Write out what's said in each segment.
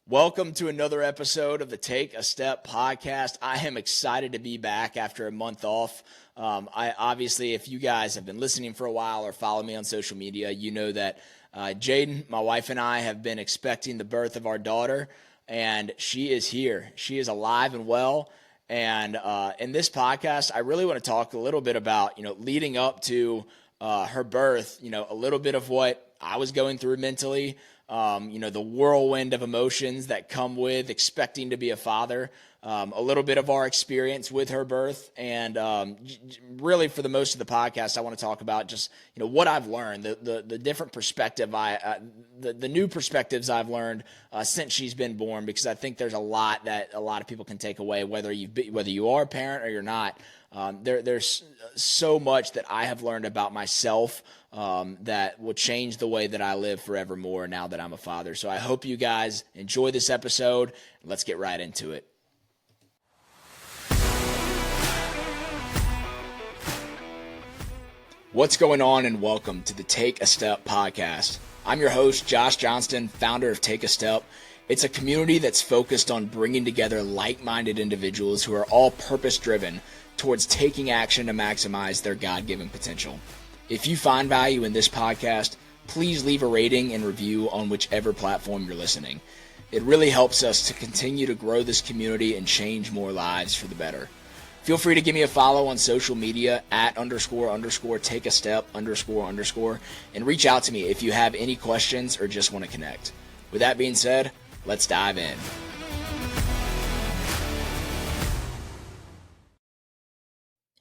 Welcome to another episode of the Take a Step podcast. I am excited to be back after a month off. Obviously, if you guys have been listening for a while or follow me on social media, you know that Jaden, my wife, and I have been expecting the birth of our daughter, and she is here. She is alive and well. And in this podcast, I really want to talk a little bit about, leading up to her birth, a little bit of what I was going through mentally, the whirlwind of emotions that come with expecting to be a father, a little bit of our experience with her birth, and really for the most of the podcast, I want to talk about just, what I've learned, the different perspective, the new perspectives I've learned since she's been born, because I think there's a lot that a lot of people can take away, whether you are a parent or you're not. There's so much that I have learned about myself that will change the way that I live forevermore now that I'm a father. So I hope you guys enjoy this episode. Let's get right into it. What's going on, and welcome to the Take a Step podcast. I'm your host, Josh Johnston, founder of Take a Step. It's a community that's focused on bringing together like-minded individuals who are all purpose-driven towards taking action to maximize their God-given potential. If you find value in this podcast, please leave a rating and review on whichever platform you're listening. It really helps us to continue to grow this community and change more lives for the better. Feel free to give me a follow on social media at __ take a step __ and reach out to me if you have any questions or just want to connect. With that being said, let's dive in.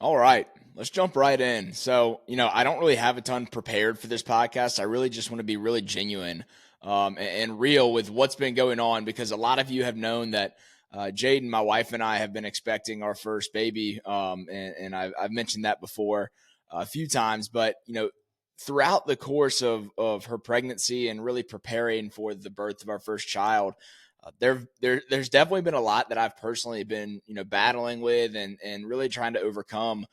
All right, let's jump right in. So, I don't really have a ton prepared for this podcast. I really just want to be really genuine and real with what's been going on, because a lot of you have known that Jaden, my wife, and I have been expecting our first baby, and I've mentioned that before a few times. But, throughout the course of her pregnancy and really preparing for the birth of our first child, there's definitely been a lot that I've personally been, battling with and really trying to overcome.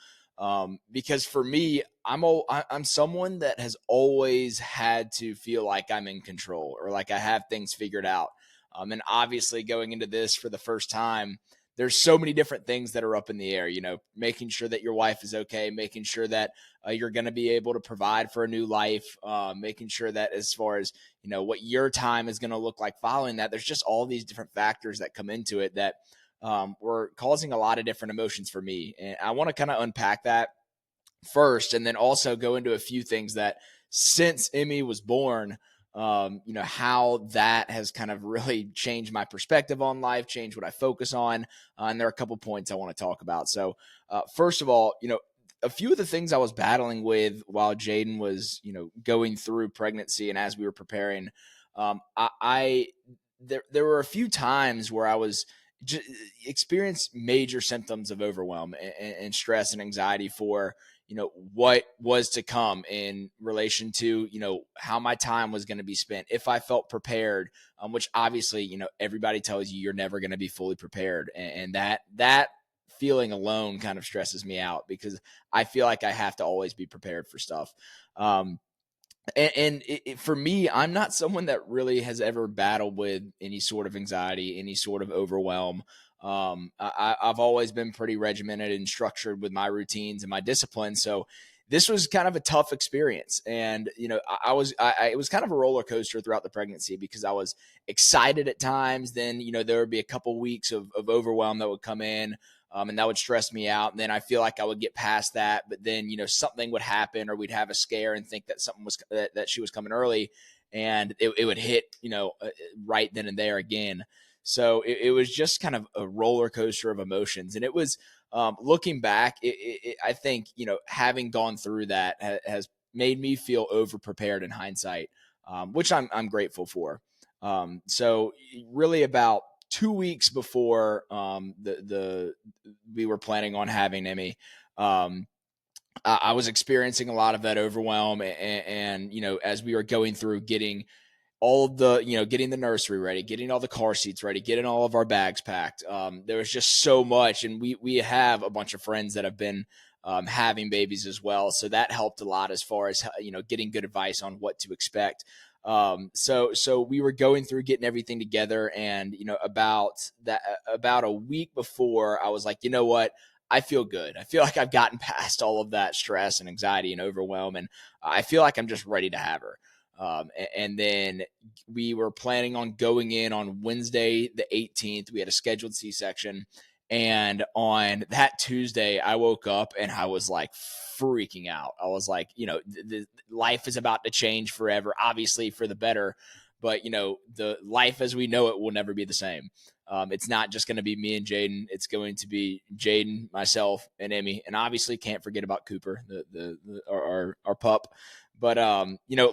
Because for me, I'm someone that has always had to feel like I'm in control or like I have things figured out. And obviously going into this for the first time, there's so many different things that are up in the air, making sure that your wife is okay, making sure that you're going to be able to provide for a new life, making sure that as far as, what your time is going to look like following that, there's just all these different factors that come into it that were causing a lot of different emotions for me. And I want to kind of unpack that first, and then also go into a few things that since Emmy was born, how that has kind of really changed my perspective on life, changed what I focus on. And there are a couple points I want to talk about. So first of all, a few of the things I was battling with while Jaden was, going through pregnancy and as we were preparing, there were a few times where I was experienced major symptoms of overwhelm and stress and anxiety for, what was to come in relation to, how my time was going to be spent, if I felt prepared, which obviously, everybody tells you you're never going to be fully prepared. And that feeling alone kind of stresses me out, because I feel like I have to always be prepared for stuff. For me, I'm not someone that really has ever battled with any sort of anxiety, any sort of overwhelm. I've always been pretty regimented and structured with my routines and my discipline. So this was kind of a tough experience. And, it was kind of a roller coaster throughout the pregnancy, because I was excited at times. Then, there would be a couple weeks of overwhelm that would come in. And that would stress me out. And then I feel like I would get past that, but then, something would happen, or we'd have a scare and think that something was, that she was coming early, and it would hit, right then and there again. So it was just kind of a roller coaster of emotions. And it was, looking back, I think, having gone through that has made me feel over prepared in hindsight, which I'm grateful for. So really about 2 weeks before we were planning on having Emmy, I was experiencing a lot of that overwhelm, and as we were going through getting all of the, getting the nursery ready, getting all the car seats ready, getting all of our bags packed. There was just so much, and we have a bunch of friends that have been having babies as well, so that helped a lot as far as getting good advice on what to expect. So we were going through getting everything together, and about a week before, I was like, you know what? I feel good. I feel like I've gotten past all of that stress and anxiety and overwhelm, and I feel like I'm just ready to have her. And then we were planning on going in on Wednesday, the 18th. We had a scheduled C-section. And on that Tuesday, I woke up and I was like freaking out. I was like, the life is about to change forever, obviously for the better. But, the life as we know it will never be the same. It's not just going to be me and Jaden. It's going to be Jaden, myself, and Emmy. And obviously can't forget about Cooper, our pup. But,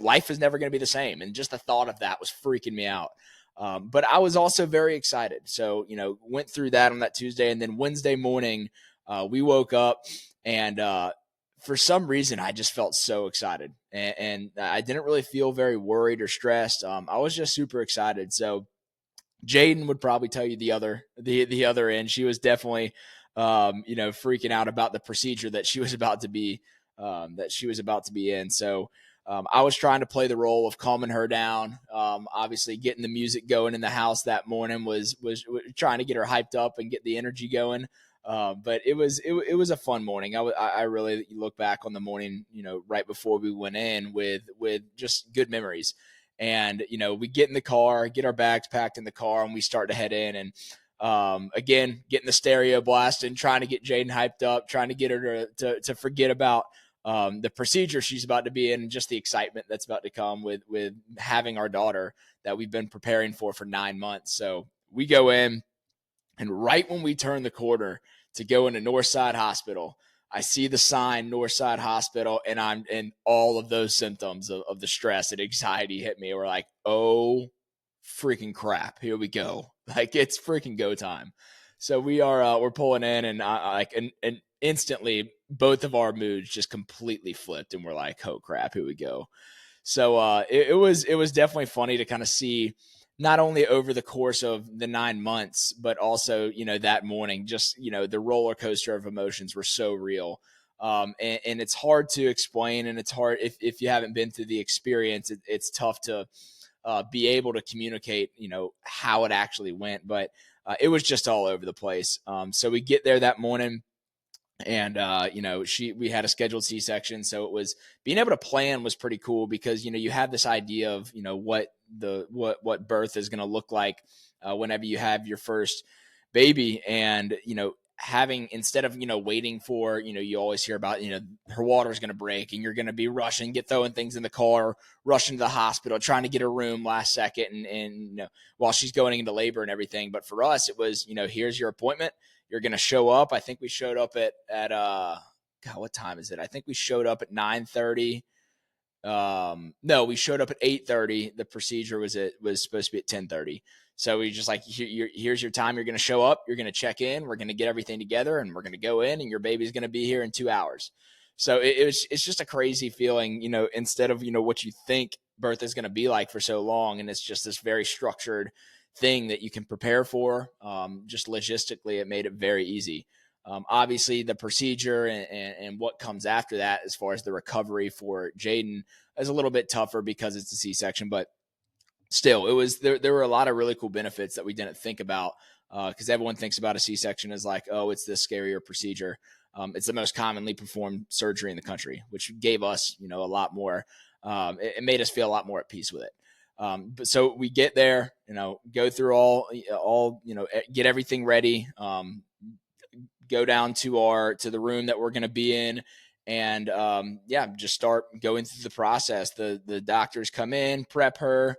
life is never going to be the same. And just the thought of that was freaking me out. But I was also very excited. So, went through that on that Tuesday. And then Wednesday morning, we woke up and for some reason, I just felt so excited. And I didn't really feel very worried or stressed. I was just super excited. So Jaden would probably tell you the other end. She was definitely, freaking out about the procedure that she was about to be in. So I was trying to play the role of calming her down. Obviously, getting the music going in the house that morning was trying to get her hyped up and get the energy going. But it was a fun morning. I really look back on the morning, right before we went in with just good memories. And, we get in the car, get our bags packed in the car, and we start to head in. And again, getting the stereo blasting, trying to get Jaden hyped up, trying to get her to forget about the procedure she's about to be in, and just the excitement that's about to come with having our daughter that we've been preparing for 9 months. So we go in, and right when we turn the corner to go into Northside Hospital, I see the sign Northside Hospital, and all of those symptoms of the stress and anxiety hit me. We're like, oh, freaking crap. Here we go. Like, it's freaking go time. So we're pulling in, and instantly both of our moods just completely flipped, and we're like, oh crap, here we go. So it was definitely funny to kind of see, not only over the course of the 9 months, but also, that morning, just, the roller coaster of emotions were so real. And it's hard to explain, and it's hard if you haven't been through the experience, it's tough to be able to communicate, how it actually went, but it was just all over the place. So we get there that morning, and we had a scheduled C-section, so it was being able to plan was pretty cool, because you have this idea of what birth is going to look like whenever you have your first baby. And having, instead of waiting for, you always hear about, her water's going to break, and you're going to be rushing, throwing things in the car, rushing to the hospital, trying to get her room last second, and while she's going into labor and everything. But for us, it was, here's your appointment. You're going to show up. I think we showed up at God, what time is it? I think we showed up at 9:30. No, we showed up at 8:30. The procedure was supposed to be at 10:30. So we just like, here's your time. You're going to show up. You're going to check in. We're going to get everything together, and we're going to go in, and your baby's going to be here in 2 hours. So it's just a crazy feeling, instead of, what you think birth is going to be like for so long. And it's just this very structured thing that you can prepare for. Just logistically, it made it very easy. Obviously, the procedure and what comes after that, as far as the recovery for Jaden, is a little bit tougher because it's a C-section, but still, it was there were a lot of really cool benefits that we didn't think about, because everyone thinks about a C-section as like, oh, it's this scarier procedure. It's the most commonly performed surgery in the country, which gave us, a lot more. It made us feel a lot more at peace with it. But so we get there, go through all, get everything ready, go down to the room that we're going to be in, and just start going through the process. The doctors come in, prep her,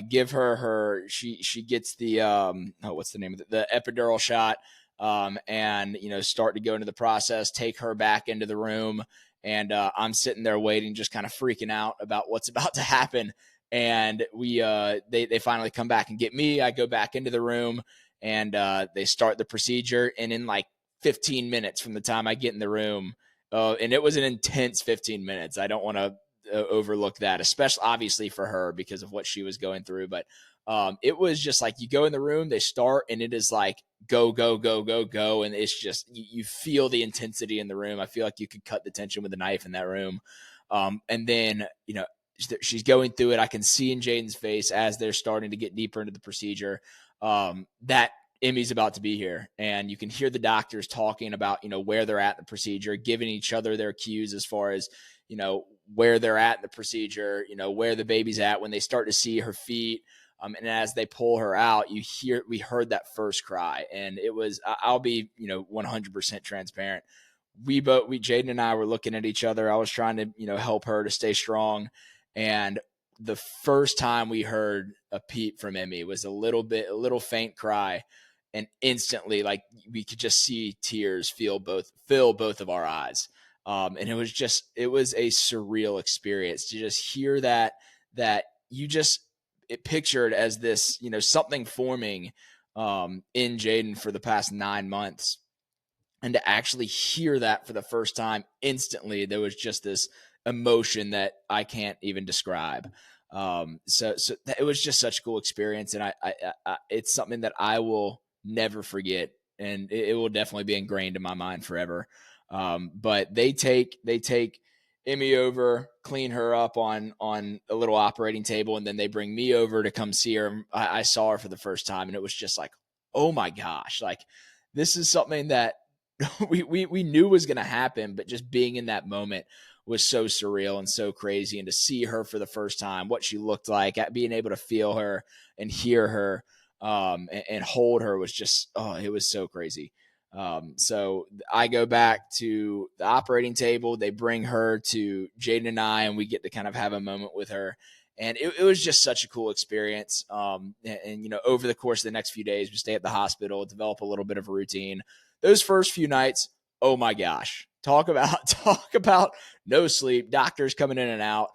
give her she gets the what's the name of it? The epidural shot, and start to go into the process, take her back into the room, and I'm sitting there waiting, just kind of freaking out about what's about to happen. And they finally come back and get me. I go back into the room, and they start the procedure. And in like 15 minutes from the time I get in the room, and it was an intense 15 minutes. I don't want to overlook that, especially obviously for her because of what she was going through. But it was just like, you go in the room, they start, and it is like go, go, go, go, go. And it's just, you feel the intensity in the room. I feel like you could cut the tension with a knife in that room. And then, she's going through it. I can see in Jaden's face as they're starting to get deeper into the procedure, that Emmy's about to be here. And you can hear the doctors talking about, where they're at in the procedure, giving each other their cues as far as, where they're at in the procedure, where the baby's at when they start to see her feet. And as they pull her out, we heard that first cry. And it was, I'll be, 100% transparent. Jaden and I were looking at each other. I was trying to, help her to stay strong. And the first time we heard a peep from Emmy was a little faint cry. And instantly, like, we could just see tears fill both of our eyes. And it was a surreal experience to just hear that it pictured as this, something forming in Jaden for the past 9 months. And to actually hear that for the first time instantly, there was just this emotion that I can't even describe. So it was just such a cool experience. And I it's something that I will never forget. And it will definitely be ingrained in my mind forever. But they take Emmy over, clean her up on a little operating table, and then they bring me over to come see her. I saw her for the first time, and it was just like, oh my gosh, like, this is something that we knew was going to happen, but just being in that moment was so surreal and so crazy. And to see her for the first time, what she looked like, being able to feel her and hear her, and hold her was just, it was so crazy. So I go back to the operating table. They bring her to Jaden and I, and we get to kind of have a moment with her. And it was just such a cool experience. And over the course of the next few days, we stay at the hospital, develop a little bit of a routine. Those first few nights, oh my gosh, talk about no sleep, doctors coming in and out.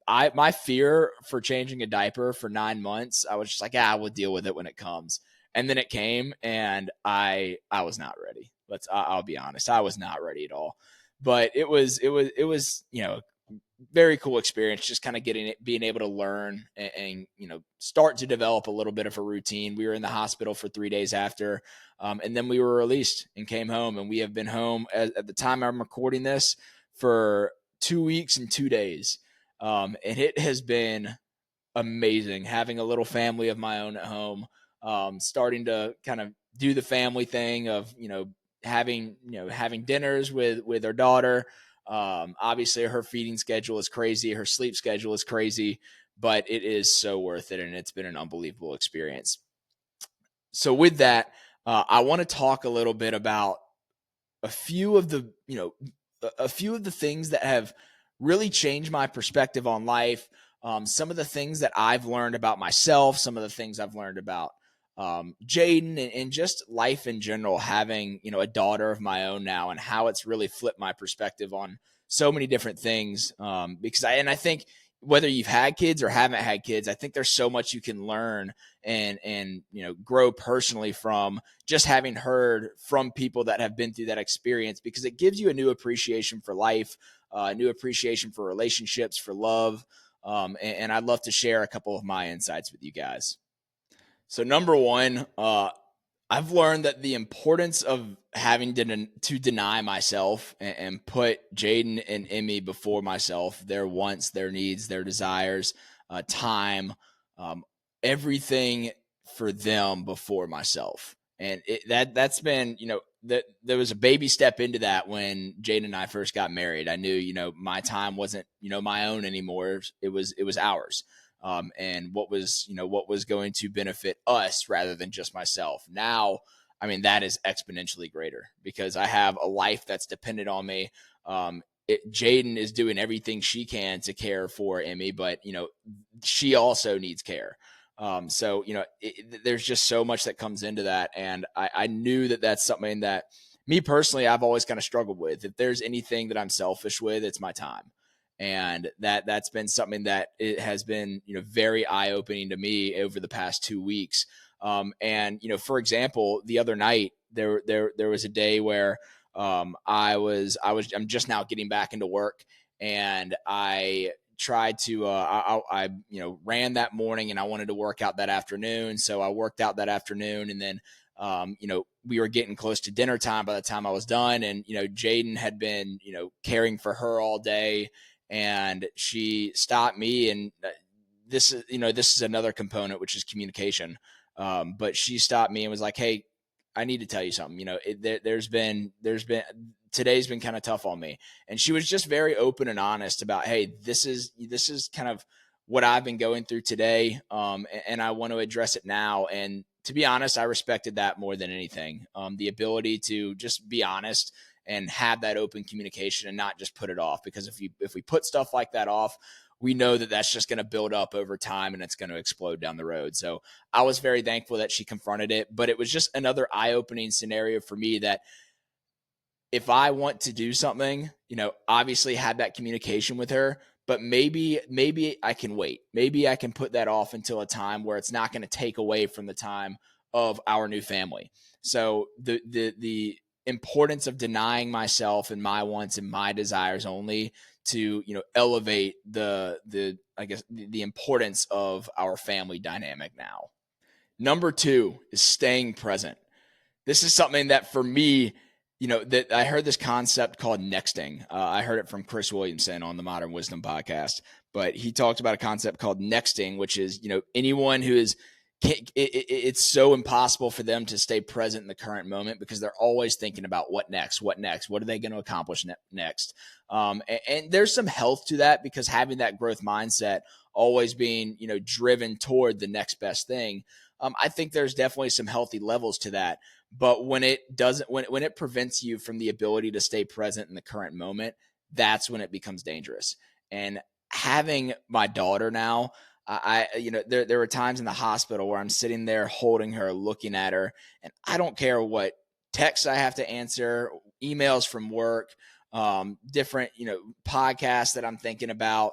My fear for changing a diaper for 9 months, I was just like, we'll deal with it when it comes. And then it came, and I was not ready. I'll be honest, I was not ready at all. But it was very cool experience, just kind of being able to learn and start to develop a little bit of a routine. We were in the hospital for 3 days after, and then we were released and came home. And we have been home at the time I'm recording this for 2 weeks and 2 days. And it has been amazing having a little family of my own at home, starting to kind of do the family thing of, having dinners with our daughter. Obviously her feeding schedule is crazy. Her sleep schedule is crazy, but it is so worth it. And it's been an unbelievable experience. So with that, I want to talk a little bit about a few of the things that have really changed my perspective on life. Some of the things that I've learned about myself, some of the things I've learned about Jaden and just life in general, having, a daughter of my own now, and how it's really flipped my perspective on so many different things. Because I think whether you've had kids or haven't had kids, I think there's so much you can learn and grow personally from just having heard from people that have been through that experience, because it gives you a new appreciation for life, a new appreciation for relationships, for love. And I'd love to share a couple of my insights with you guys. So number one, I've learned that the importance of having to deny myself and put Jaden and Emmy before myself, their wants, their needs, their desires, time, everything for them before myself. And that's been, there was a baby step into that when Jaden and I first got married. I knew, my time wasn't, my own anymore. It was ours. And what was going to benefit us rather than just myself. Now, that is exponentially greater because I have a life that's dependent on me. Jaden is doing everything she can to care for Emmy, but she also needs care. So there's just so much that comes into that, and I knew that that's something that me personally I've always kind of struggled with. If there's anything that I'm selfish with, it's my time. And that's been something that it has been, very eye-opening to me over the past 2 weeks. And, for example, the other night there was a day where I'm just now getting back into work, and I tried to, I ran that morning, and I wanted to work out that afternoon. So I worked out that afternoon, and then, we were getting close to dinner time by the time I was done. And, Jaden had been, caring for her all day. and she stopped me. And this is another component, which is communication. But she stopped me and was like, "Hey, I need to tell you something. There's been today's been kind of tough on me." And she was just very open and honest about, "Hey, this is kind of what I've been going through today, and I want to address it now." And to be honest, I respected that more than anything. The ability to just be honest and have that open communication and not just put it off, because if we put stuff like that off, we know that that's just going to build up over time and it's going to explode down the road. So I was very thankful that she confronted it, but it was just another eye-opening scenario for me that if I want to do something, obviously have that communication with her, but maybe I can wait. Maybe I can put that off until a time where it's not going to take away from the time of our new family. So the importance of denying myself and my wants and my desires only to, elevate the I guess the importance of our family dynamic now. Number 2 is staying present. This is something that for me, that I heard this concept called nexting. I heard it from Chris Williamson on the Modern Wisdom podcast, but he talked about a concept called nexting, which is, anyone who is, it's so impossible for them to stay present in the current moment because they're always thinking about what next, what are they going to accomplish next? And there's some health to that, because having that growth mindset, always being, driven toward the next best thing. I think there's definitely some healthy levels to that. But when it doesn't, when it prevents you from the ability to stay present in the current moment, that's when it becomes dangerous. And having my daughter now, there were times in the hospital where I'm sitting there holding her, looking at her, and I don't care what texts I have to answer, emails from work, different, podcasts that I'm thinking about,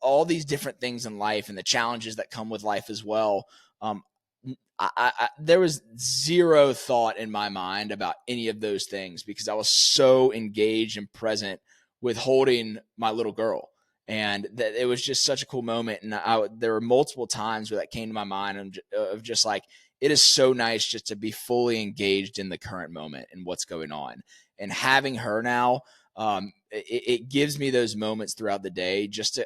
all these different things in life and the challenges that come with life as well. There was zero thought in my mind about any of those things because I was so engaged and present with holding my little girl. And it was just such a cool moment. And there were multiple times where that came to my mind of just like, it is so nice just to be fully engaged in the current moment and what's going on. And having her now, it gives me those moments throughout the day just to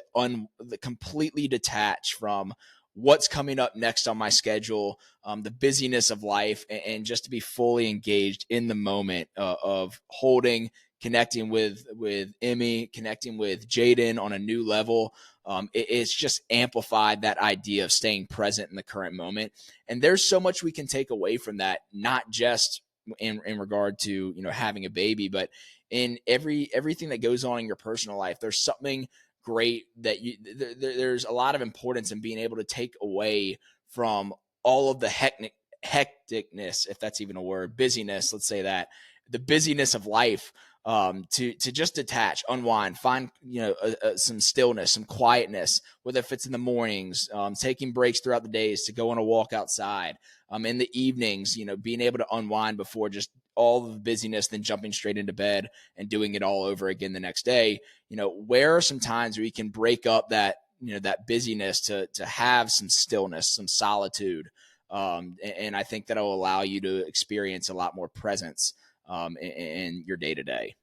completely detach from what's coming up next on my schedule, the busyness of life, and just to be fully engaged in the moment of holding, connecting with Emmy, connecting with Jaden on a new level. It's just amplified that idea of staying present in the current moment. And there's so much we can take away from that, not just in regard to, having a baby, but in everything that goes on in your personal life. There's something great that there's a lot of importance in being able to take away from all of the hecticness, if that's even a word, busyness, let's say that, the busyness of life, to just detach, unwind, find, some stillness, some quietness, whether if it's in the mornings, taking breaks throughout the days to go on a walk outside, in the evenings, being able to unwind before just all of the busyness, then jumping straight into bed and doing it all over again the next day. Where are some times where you can break up that, that busyness to have some stillness, some solitude. And I think that'll allow you to experience a lot more presence in your day to day.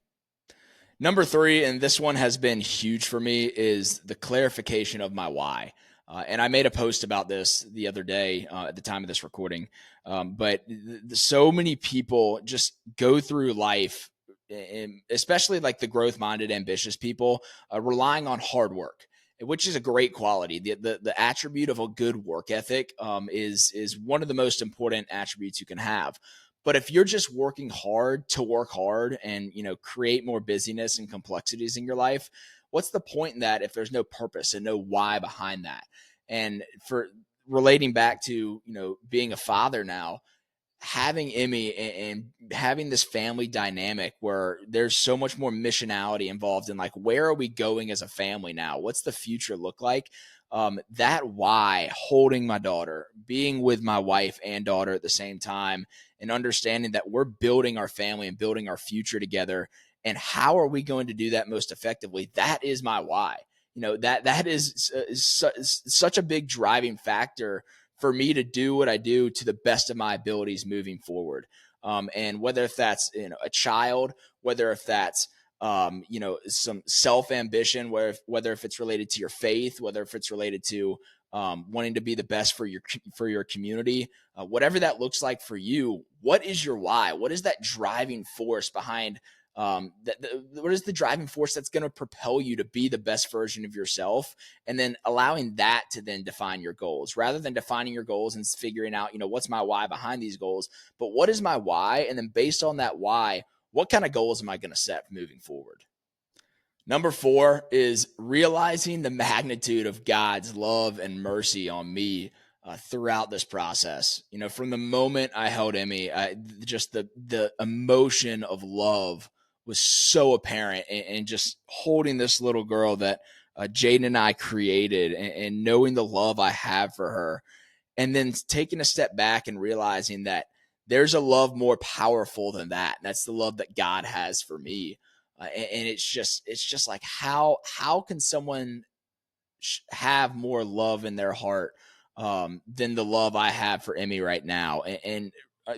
Number 3, and this one has been huge for me, is the clarification of my why. And I made a post about this the other day at the time of this recording. But so many people just go through life, and especially like the growth-minded, ambitious people, relying on hard work, which is a great quality. The attribute of a good work ethic is one of the most important attributes you can have. But if you're just working hard to work hard and, create more busyness and complexities in your life, what's the point in that if there's no purpose and no why behind that? And for relating back to, being a father now, having Emmy and having this family dynamic where there's so much more missionality involved in like, where are we going as a family now? What's the future look like? That why, holding my daughter, being with my wife and daughter at the same time, and understanding that we're building our family and building our future together. And how are we going to do that most effectively? That is my why. That is such a big driving factor for me to do what I do to the best of my abilities moving forward. And whether if that's, a child, whether if that's some self-ambition, whether if it's related to your faith, whether if it's related to wanting to be the best for your community, whatever that looks like for you. What is your why? What is that driving force behind what is the driving force that's going to propel you to be the best version of yourself, and then allowing that to then define your goals, rather than defining your goals and figuring out, what's my why behind these goals, but what is my why? And then based on that why, what kind of goals am I going to set moving forward? Number 4 is realizing the magnitude of God's love and mercy on me throughout this process. From the moment I held Emmy, just the emotion of love was so apparent, and just holding this little girl that Jaden and I created, and knowing the love I have for her, and then taking a step back and realizing that there's a love more powerful than that. And that's the love that God has for me. And it's just like, how can someone have more love in their heart than the love I have for Emmy right now? And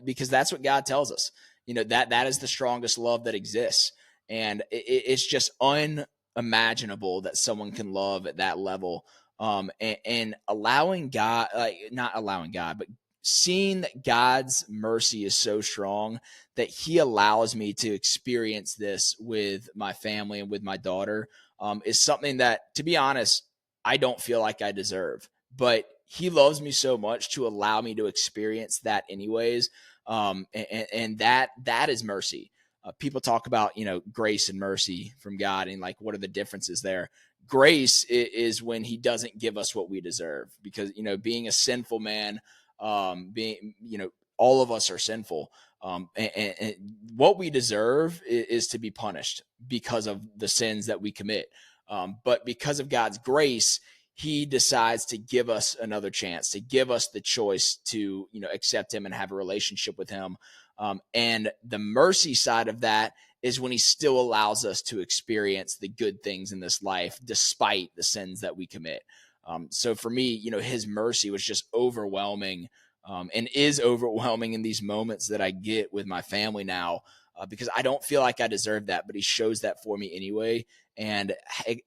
because that's what God tells us, that is the strongest love that exists. And it's just unimaginable that someone can love at that level. And allowing God, not allowing God, but seeing that God's mercy is so strong that he allows me to experience this with my family and with my daughter, is something that, to be honest, I don't feel like I deserve, but he loves me so much to allow me to experience that anyways. And that is mercy. People talk about, grace and mercy from God, and like, what are the differences there? Grace is when he doesn't give us what we deserve, because, being a sinful man, all of us are sinful. And what we deserve is to be punished because of the sins that we commit. But because of God's grace, he decides to give us another chance, to give us the choice to, accept him and have a relationship with him. And the mercy side of that is when he still allows us to experience the good things in this life, despite the sins that we commit. So for me, his mercy was just overwhelming, and is overwhelming in these moments that I get with my family now, because I don't feel like I deserve that, but he shows that for me anyway. And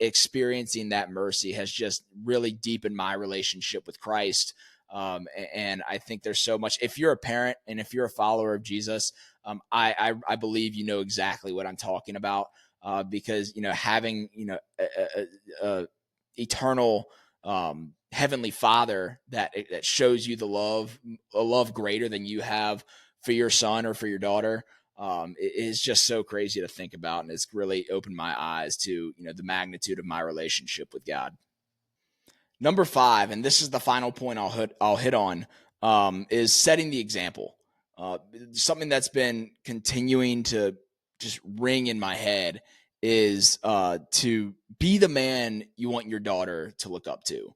experiencing that mercy has just really deepened my relationship with Christ. And I think there's so much. If you're a parent and if you're a follower of Jesus, I believe you know exactly what I'm talking about, because having a eternal heavenly Father that shows you a love greater than you have for your son or for your daughter, is just so crazy to think about, and it's really opened my eyes to the magnitude of my relationship with God. Number 5, and this is the final point I'll hit on, is setting the example. Something that's been continuing to just ring in my head is to be the man you want your daughter to look up to.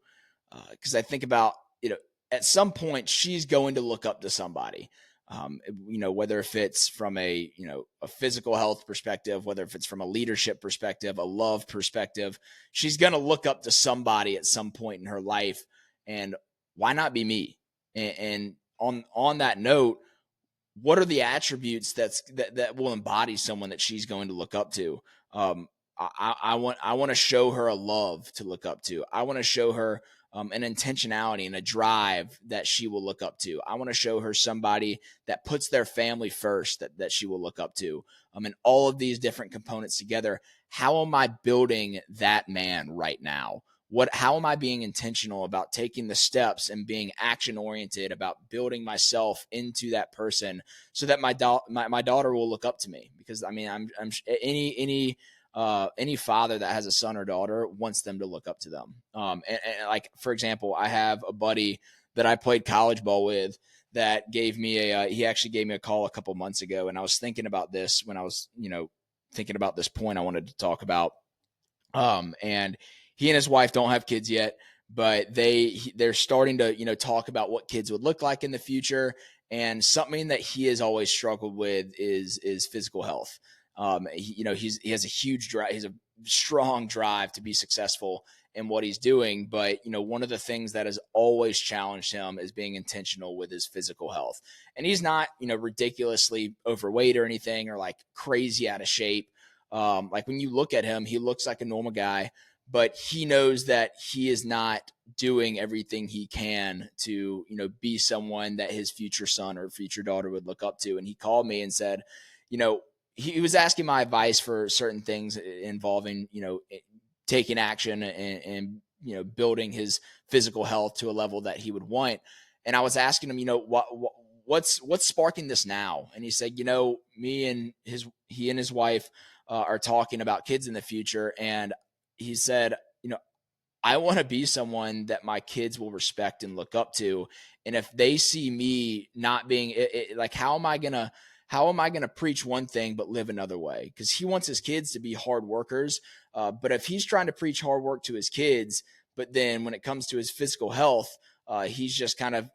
Because I think about, at some point she's going to look up to somebody. Whether if it's from a physical health perspective, whether if it's from a leadership perspective, a love perspective, she's going to look up to somebody at some point in her life. And why not be me? And on that note, what are the attributes that will embody someone that she's going to look up to? I want to show her a love to look up to. I want to show her an intentionality and a drive that she will look up to. I want to show her somebody that puts their family first, that she will look up to. And all of these different components together. How am I building that man right now? How am I being intentional about taking the steps and being action oriented about building myself into that person, so that my daughter will look up to me? Because I'm any father that has a son or daughter wants them to look up to them. And like, for example, I have a buddy that I played college ball with that he actually gave me a call a couple months ago. And I was thinking about this when I was, thinking about this point I wanted to talk about. And he and his wife don't have kids yet, but they're starting to, talk about what kids would look like in the future. And something that he has always struggled with is physical health. He has a huge drive. He's a strong drive to be successful in what he's doing. But, one of the things that has always challenged him is being intentional with his physical health. And he's not, ridiculously overweight or anything, or like crazy out of shape. Like when you look at him, he looks like a normal guy, but he knows that he is not doing everything he can to, be someone that his future son or future daughter would look up to. And he called me and said, he was asking my advice for certain things involving, taking action and building his physical health to a level that he would want. And I was asking him, what's sparking this now? And he said, he and his wife are talking about kids in the future. And he said, I want to be someone that my kids will respect and look up to. And if they see me not being like, how am I going to preach one thing, but live another way? Because he wants his kids to be hard workers. But if he's trying to preach hard work to his kids, but then when it comes to his physical health, he's just kind of,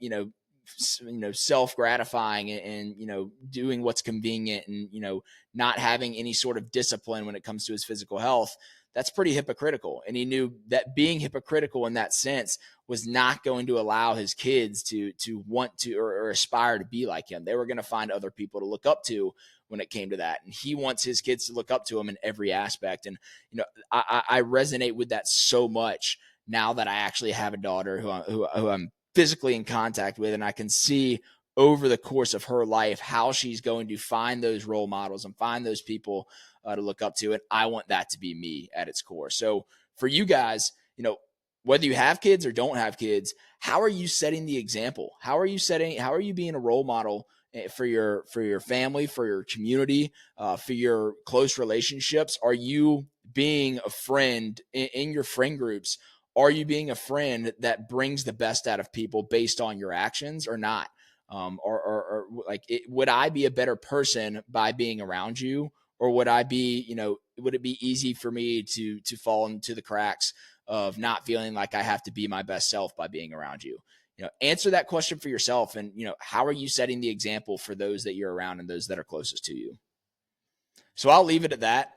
self-gratifying and doing what's convenient and, not having any sort of discipline when it comes to his physical health, that's pretty hypocritical. And he knew that being hypocritical in that sense was not going to allow his kids to want to or aspire to be like him. They were going to find other people to look up to when it came to that. And he wants his kids to look up to him in every aspect. And, I resonate with that so much now that I actually have a daughter who I'm physically in contact with, and I can see over the course of her life how she's going to find those role models and find those people to look up to. And I want that to be me at its core. So for you guys, whether you have kids or don't have kids, how are you setting the example? How are you being a role model for your family, for your community, for your close relationships? Are you being a friend in your friend groups? Are you being a friend that brings the best out of people based on your actions or not? Would I be a better person by being around you? Or would I be, would it be easy for me to fall into the cracks of not feeling like I have to be my best self by being around you? Answer that question for yourself. And, how are you setting the example for those that you're around and those that are closest to you? So I'll leave it at that.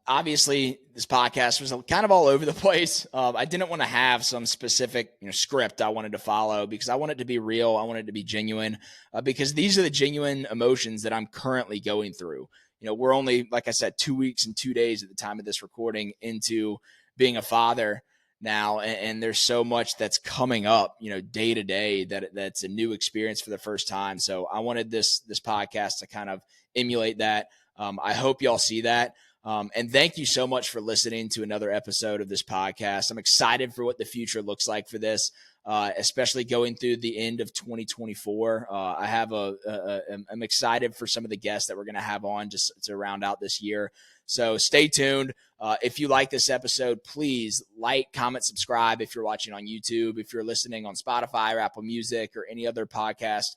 Obviously, this podcast was kind of all over the place. I didn't want to have some specific script I wanted to follow because I want it to be real. I want it to be genuine because these are the genuine emotions that I'm currently going through. We're only, like I said, 2 weeks and 2 days at the time of this recording into being a father now. And there's so much that's coming up, day to day that's a new experience for the first time. So I wanted this podcast to kind of emulate that. I hope y'all see that. And thank you so much for listening to another episode of this podcast. I'm excited for what the future looks like for this, especially going through the end of 2024. I'm excited for some of the guests that we're going to have on just to round out this year. So stay tuned. If you like this episode, please like, comment, subscribe. If you're watching on YouTube, if you're listening on Spotify or Apple Music or any other podcast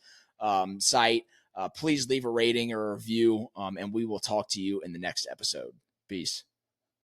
site, please leave a rating or a review, and we will talk to you in the next episode. Peace.